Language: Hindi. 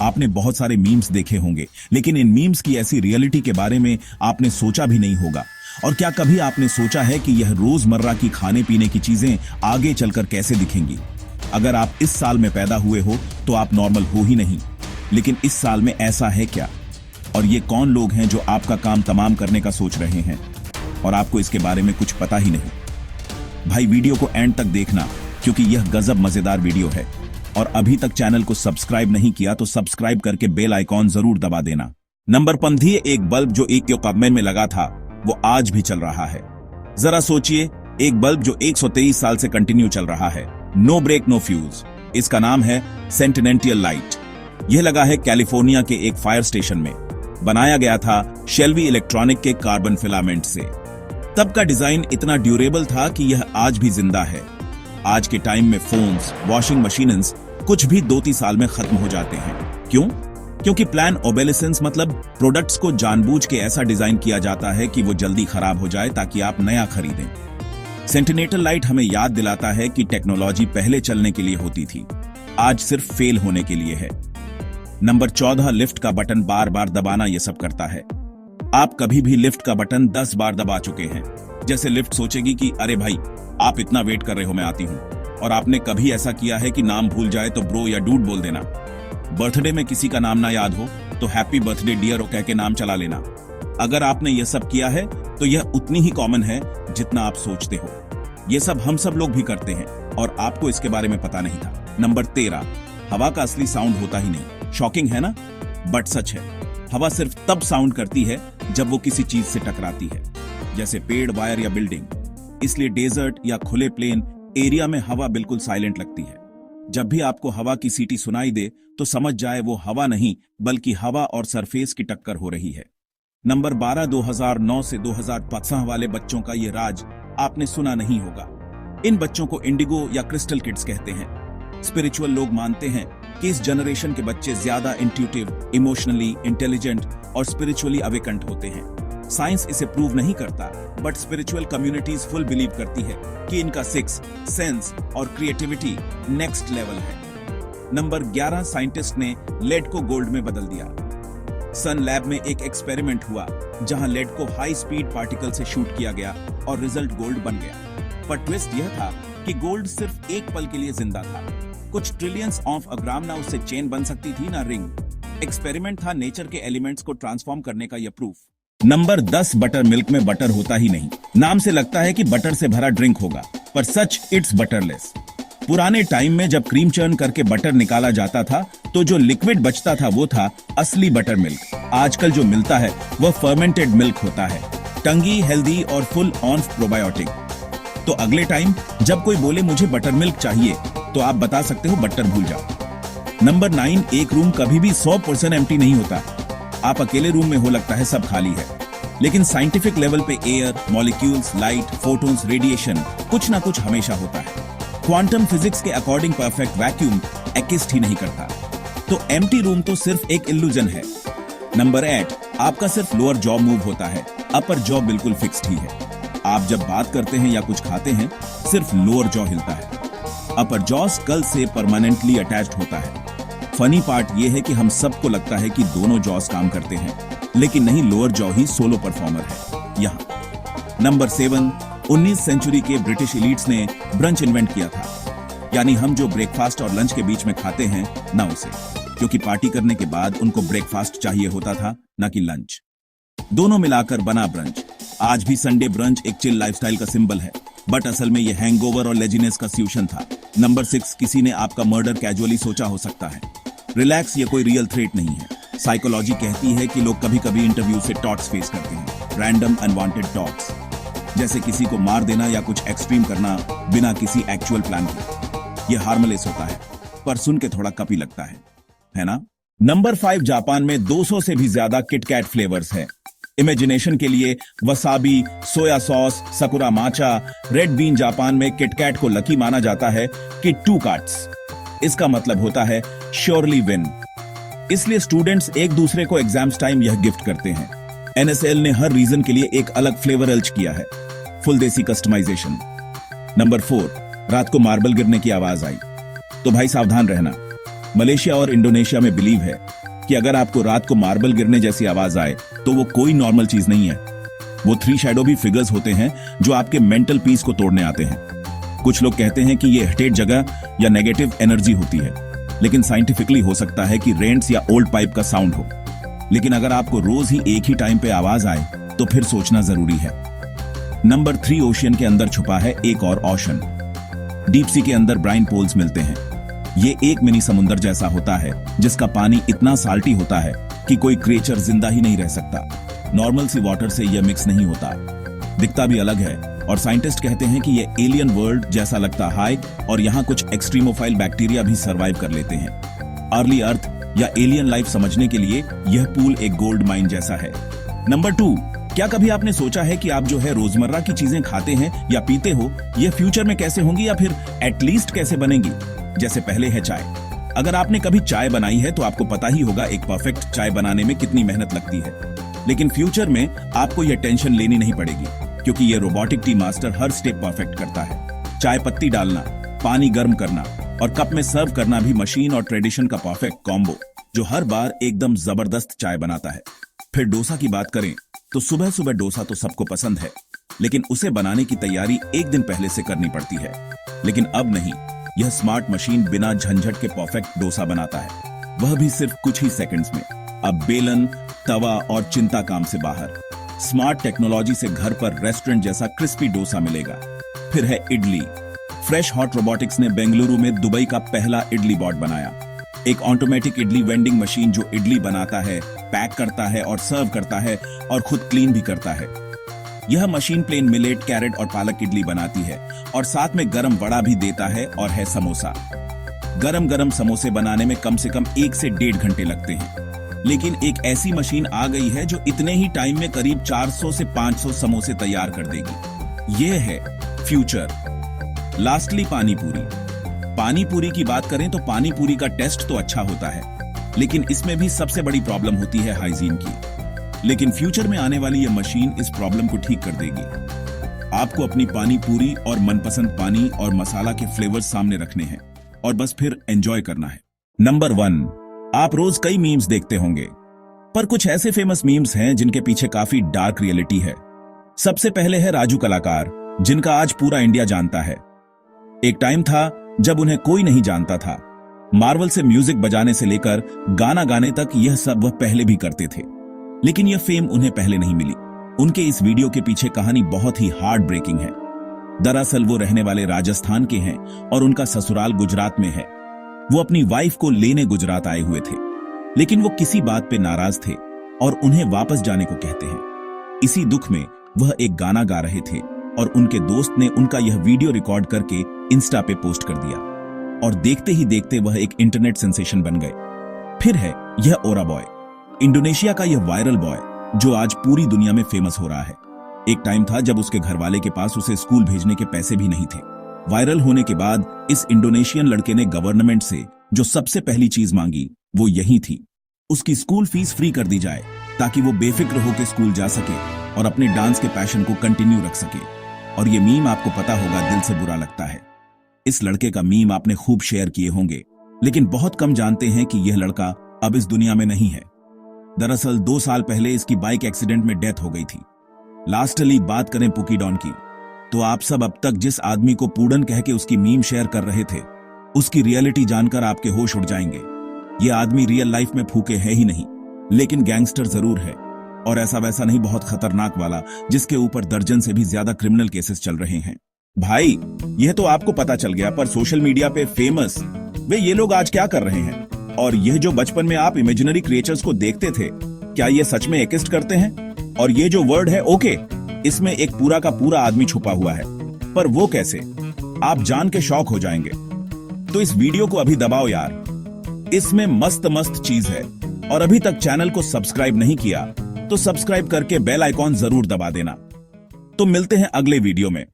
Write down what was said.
आपने बहुत सारे मीम्स देखे होंगे, लेकिन इन मीम्स की ऐसी रियलिटी के बारे में आपने सोचा भी नहीं होगा। और क्या कभी आपने सोचा है कि यह रोजमर्रा की खाने पीने की चीजें आगे चलकर कैसे दिखेंगी? अगर आप इस साल में पैदा हुए हो तो आप नॉर्मल हो ही नहीं, लेकिन इस साल में ऐसा है क्या? और ये कौन लोग हैं जो आपका काम तमाम करने का सोच रहे हैं और आपको इसके बारे में कुछ पता ही नहीं? भाई वीडियो को एंड तक देखना, क्योंकि यह गजब मजेदार वीडियो है। और अभी तक चैनल को सब्सक्राइब नहीं किया तो सब्सक्राइब करके बेल आइकॉन जरूर दबा देना। नंबर 15, एक बल्ब जो एक कब्र में लगा था वो आज भी चल रहा है। जरा सोचिए, एक बल्ब जो 123 साल से कंटिन्यू चल रहा है, नो ब्रेक नो फ्यूज। इसका नाम है सेंटिनेंटियल लाइट। यह लगा है कैलिफोर्निया के एक फायर स्टेशन में। बनाया गया था शेल्वी इलेक्ट्रॉनिक के कार्बन फिलामेंट से। तब का डिजाइन इतना ड्यूरेबल था कि यह आज भी जिंदा है। आज के टाइम में फोन्स, वॉशिंग मशीन्स कुछ भी 2-3 साल में खत्म हो जाते हैं। क्यों? क्योंकि प्लान ओबेलिसेंस मतलब प्रोडक्ट्स को जानबूझ के ऐसा डिजाइन किया जाता है कि वो जल्दी खराब हो जाए ताकि आप नया खरीदें। सेंटिनेंटल लाइट हमें याद दिलाता है कि टेक्नोलॉजी पहले चलने के लिए होती थी, आज सिर्फ फेल होने के लिए है। नंबर 14, लिफ्ट का बटन बार बार दबाना ये सब करता है। आप कभी भी लिफ्ट का बटन 10 बार दबा चुके हैं। जैसे लिफ्ट सोचेगी कि अरे भाई आप इतना वेट कर रहे हो, मैं आती हूं। और आपने कभी ऐसा किया है कि नाम भूल जाए तो ब्रो या डूड बोल देना? बर्थडे में किसी का नाम ना याद हो तो हैप्पी बर्थडे डियर कह के नाम चला लेना। अगर आपने यह सब किया है तो यह उतनी ही कॉमन है जितना आप सोचते हो। ये सब हम सब लोग भी करते हैं और आपको इसके बारे में पता नहीं था। नंबर 13, हवा का असली साउंड होता ही नहीं। शॉकिंग है ना? बट सच है। हवा सिर्फ तब साउंड करती है जब वो किसी चीज से टकराती है, जैसे पेड़, वायर या बिल्डिंग। इसलिए डेजर्ट या खुले प्लेन एरिया में हवा बिल्कुल साइलेंट लगती है। जब भी आपको हवा की सीटी सुनाई दे तो समझ जाए वो हवा नहीं बल्कि हवा और सरफेस की टक्कर हो रही है। नंबर 12, 2009 से 2015 वाले बच्चों का ये राज आपने सुना नहीं होगा। इन बच्चों को इंडिगो या क्रिस्टल किड्स कहते हैं। स्पिरिचुअल लोग मानते हैं कि इस जनरेशन के बच्चे ज्यादा इंट्यूटिव, इमोशनली इंटेलिजेंट और स्पिरिचुअली अवेकंट होते हैं। साइंस इसे प्रूव नहीं करता, but spiritual communities full believe करती है कि इनका सिक्स सेंस और क्रिएटिविटी नेक्स्ट लेवल है। नंबर 11, साइंटिस्ट ने लेड को गोल्ड में बदल दिया। सन लैब में एक एक्सपेरिमेंट हुआ जहां लेड को हाई स्पीड पार्टिकल से शूट किया गया और रिजल्ट गोल्ड बन गया। पर ट्विस्ट यह था कि गोल्ड सिर्फ एक पल के लिए जिंदा था। कुछ ट्रिलियंस ऑफ अ ग्राम ना उससे चेन बन सकती थी ना रिंग। एक्सपेरिमेंट था नेचर के एलिमेंट्स को ट्रांसफॉर्म करने का यह प्रूफ। नंबर 10, बटर मिल्क में बटर होता ही नहीं। नाम से लगता है कि बटर से भरा ड्रिंक होगा, पर सच इट्स बटरलेस। पुराने टाइम में जब क्रीम चर्न करके बटर निकाला जाता था तो जो लिक्विड बचता था वो था असली बटर मिल्क। आजकल जो मिलता है वह फर्मेंटेड मिल्क होता है, टंगी, हेल्दी और फुल ऑन प्रोबायोटिक। तो अगले टाइम जब कोई बोले मुझे बटर मिल्क चाहिए तो आप बता सकते हो बटर भूल जाओ। नंबर 9, एक रूम कभी भी 100% एम्प्टी नहीं होता। आप अकेले रूम में हो, लगता है सब खाली है, लेकिन साइंटिफिक लेवल पे air, molecules, light, photons, radiation कुछ ना कुछ हमेशा होता है। क्वांटम फिजिक्स के अकॉर्डिंग परफेक्ट वैक्यूम एक्सिस्ट ही नहीं करता। तो एम्प्टी रूम तो सिर्फ एक इल्यूजन है। नंबर 8, आपका सिर्फ लोअर जॉ मूव होता है, अपर जॉ बिल्कुल फिक्स्ड ही है। आप जब बात करते हैं या कुछ खाते हैं सिर्फ लोअर जॉ हिलता है, अपर जॉ स्कल से परमानेंटली अटैच्ड होता है। फनी पार्ट ये है कि हम सबको लगता है कि दोनों जॉस काम करते हैं, लेकिन नहीं, लोअर जॉ ही सोलो परफॉर्मर है यहाँ। नंबर 7, 19वीं सेंचुरी के ब्रिटिश एलीट्स ने ब्रंच इन्वेंट किया था, यानी हम जो ब्रेकफास्ट और लंच के बीच में खाते हैं ना उसे, क्योंकि पार्टी करने के बाद उनको ब्रेकफास्ट चाहिए होता था ना कि लंच। दोनों मिलाकर बना ब्रंच। आज भी संडे ब्रंच एक चिल लाइफस्टाइल का सिंबल है, बट असल में यह हैंगओवर और लेजीनेस का फ्यूजन था। नंबर 6, किसी ने आपका मर्डर कैजुअली सोचा हो सकता है। रिलैक्स, ये कोई रियल थ्रेट नहीं है। साइकोलॉजी कहती है कि लोग कभी कभी इंटरव्यू से टॉट्स फेस करते हैं, रैंडम अनवांटेड टॉट्स, जैसे किसी को मार देना या कुछ एक्सट्रीम करना बिना किसी एक्चुअल प्लान के। यह हार्मलेस होता है, पर सुन के थोड़ा कपी लगता है ना? नंबर 5, जापान में 200 से भी ज्यादा किटकैट फ्लेवर्स हैं। इमेजिनेशन के लिए wasabi, soya sauce, sakura matcha, red been. Japan में किटकैट को लकी माना जाता है कि 2 कार्ड्स। इसका मतलब होता है श्योरली विन। इसलिए स्टूडेंट्स एक दूसरे को एग्जाम्स टाइम यह गिफ्ट करते हैं। एनएसएल ने हर रीजन के लिए एक अलग फ्लेवर एल्च किया है, फुल देसी कस्टमाइजेशन। नंबर 4, रात को मार्बल गिरने की आवाज आई तो भाई सावधान रहना, मलेशिया और इंडोनेशिया में बिलीव है कि अगर आपको रात को मार्बल गिरने जैसी आवाज आए तो वो कोई नॉर्मल चीज नहीं है। वो 3 शैडो भी फिगर्स होते हैं जो आपके मेंटल पीस को तोड़ने आते हैं। कुछ लोग कहते हैं कि ये हेटेड जगह या नेगेटिव एनर्जी होती है, लेकिन साइंटिफिकली हो सकता है कि रेंट्स या ओल्ड पाइप का साउंड हो। लेकिन अगर आपको रोज ही एक ही टाइम पे आवाज आए तो फिर सोचना जरूरी है। नंबर 3, ओशियन के अंदर छुपा है एक और ओशन। डीप सी के अंदर ब्राइन पोल्स मिलते हैं। ये एक मिनी समुंदर जैसा होता है जिसका पानी इतना साल्टी होता है कि कोई क्रिएचर जिंदा ही नहीं रह सकता। नॉर्मल सी वाटर से यह मिक्स नहीं होता, दिखता भी अलग है और साइंटिस्ट कहते हैं कि यह एलियन वर्ल्ड जैसा लगता है और यहाँ कुछ एक्सट्रीमोफाइल बैक्टीरिया भी सर्वाइव कर लेते हैं। अर्ली अर्थ या एलियन लाइफ समझने के लिए यह पूल एक गोल्ड माइन जैसा है। नंबर 2, क्या कभी आपने सोचा है कि आप जो है रोजमर्रा की चीजें खाते हैं या पीते हो, ये फ्यूचर में कैसे होंगी या फिर एटलीस्ट कैसे बनेंगी? जैसे पहले है चाय। अगर आपने कभी चाय बनाई है तो आपको पता ही होगा एक परफेक्ट चाय बनाने में कितनी मेहनत लगती है। लेकिन फ्यूचर में आपको यह टेंशन लेनी नहीं पड़ेगी क्योंकि यह रोबोटिक टी मास्टर हर स्टेप परफेक्ट करता है। चाय पत्ती डालना, पानी गर्म करना और कप में सर्व करना भी मशीन और ट्रेडिशन का परफेक्ट कॉम्बो जो हर बार एकदम जबरदस्त चाय बनाता है। फिर डोसा की बात करें तो सुबह सुबह डोसा तो सबको पसंद है, लेकिन उसे बनाने की तैयारी एक दिन पहले से करनी पड़ती है। लेकिन अब नहीं, यह स्मार्ट मशीन बिना झंझट के परफेक्ट डोसा बनाता है, वह भी सिर्फ कुछ ही सेकंड्स में। अब बेलन, तवा और चिंता काम से बाहर। स्मार्ट टेक्नोलॉजी से घर पर रेस्टोरेंट जैसा क्रिस्पी डोसा मिलेगा। फिर है इडली। फ्रेश हॉट रोबोटिक्स ने बेंगलुरु में दुबई का पहला इडली बॉट बनाया। एक ऑटोमेटिक इडली वेंडिंग मशीन जो इडली बनाता है, पैक करता है और सर्व करता है और खुद क्लीन भी करता है। यह मशीन प्लेन मिलेट, कैरेट और पालक इडली बनाती है और साथ में गरम वड़ा भी देता है। और है समोसा। गरम गरम समोसे बनाने में कम से कम 1 से 1.5 घंटे लगते हैं, लेकिन एक ऐसी मशीन आ गई है जो इतने ही टाइम में करीब 400 से 500 समोसे तैयार कर देगी। यह है फ्यूचर। लास्टली पानीपुरी। पानीपुरी की बात करें तो पानीपुरी का टेस्ट तो अच्छा होता है, लेकिन इसमें भी सबसे बड़ी प्रॉब्लम होती है हाइजीन की। लेकिन फ्यूचर में आने वाली यह मशीन इस प्रॉब्लम को ठीक कर देगी। आपको अपनी पानीपुरी और मनपसंद पानी और मसाला के फ्लेवर्स सामने रखने हैं और बस फिर एंजॉय करना है। नंबर 1, आप रोज कई मीम्स देखते होंगे, पर कुछ ऐसे फेमस मीम्स हैं जिनके पीछे काफी डार्क रियलिटी है। सबसे पहले है राजू कलाकार, जिनका आज पूरा इंडिया जानता है। एक टाइम था जब उन्हें कोई नहीं जानता था। मार्वल से म्यूजिक बजाने से लेकर गाना गाने तक यह सब वह पहले भी करते थे, लेकिन यह फेम उन्हें पहले नहीं मिली। उनके इस वीडियो के पीछे कहानी बहुत ही हार्ट ब्रेकिंग है। दरअसल वो रहने वाले राजस्थान के हैं और उनका ससुराल गुजरात में है। वो अपनी वाइफ को लेने गुजरात आए हुए थे, लेकिन वो किसी बात पे नाराज थे और उन्हें वापस जाने को कहते हैं। इसी दुख में वह एक गाना गा रहे थे और उनके दोस्त ने उनका यह वीडियो रिकॉर्ड करके इंस्टा पे पोस्ट कर दिया और देखते ही देखते वह एक इंटरनेट सेंसेशन बन गए। फिर है यह ओरा बॉय, इंडोनेशिया का यह वायरल बॉय जो आज पूरी दुनिया में फेमस हो रहा है। एक टाइम था जब उसके घरवाले के पास उसे स्कूल भेजने के पैसे भी नहीं थे। वायरल होने के बाद इस इंडोनेशियन लड़के ने गवर्नमेंट से जो सबसे पहली चीज मांगी वो यही थी, उसकी स्कूल फीस फ्री कर दी जाए ताकि वो बेफिक्र होकर स्कूल जा सके और अपने डांस के पैशन को कंटिन्यू रख सके। और ये मीम आपको पता होगा दिल से बुरा लगता है। इस लड़के का मीम आपने खूब शेयर किए होंगे, लेकिन बहुत कम जानते हैं कि यह लड़का अब इस दुनिया में नहीं है। दरअसल 2 साल पहले इसकी बाइक एक्सीडेंट में डेथ हो गई थी। लास्टली बात करें पुकीडॉन की, तो आप सब अब तक जिस आदमी को पूडन कह के उसकी मीम शेयर कर रहे थे, उसकी रियलिटी जानकर आपके होश उड़ जाएंगे। यह आदमी रियल लाइफ में फूके है ही नहीं, लेकिन गैंगस्टर जरूर है, और ऐसा वैसा नहीं, बहुत खतरनाक वाला, जिसके ऊपर दर्जन से भी ज्यादा क्रिमिनल केसेस चल रहे हैं। भाई यह तो आपको पता चल गया, पर सोशल मीडिया पे फेमस वे ये लोग आज क्या कर रहे हैं? और यह जो बचपन में आप इमेजिनरी क्रिएचर्स को देखते थे, क्या ये सच में एक्जिस्ट करते हैं? और ये जो वर्ड है ओके, इसमें एक पूरा का पूरा आदमी छुपा हुआ है, पर वो कैसे? आप जान के शॉक हो जाएंगे। तो इस वीडियो को अभी दबाओ यार, इसमें मस्त मस्त चीज है। और अभी तक चैनल को सब्सक्राइब नहीं किया तो सब्सक्राइब करके बेल आइकॉन जरूर दबा देना। तो मिलते हैं अगले वीडियो में।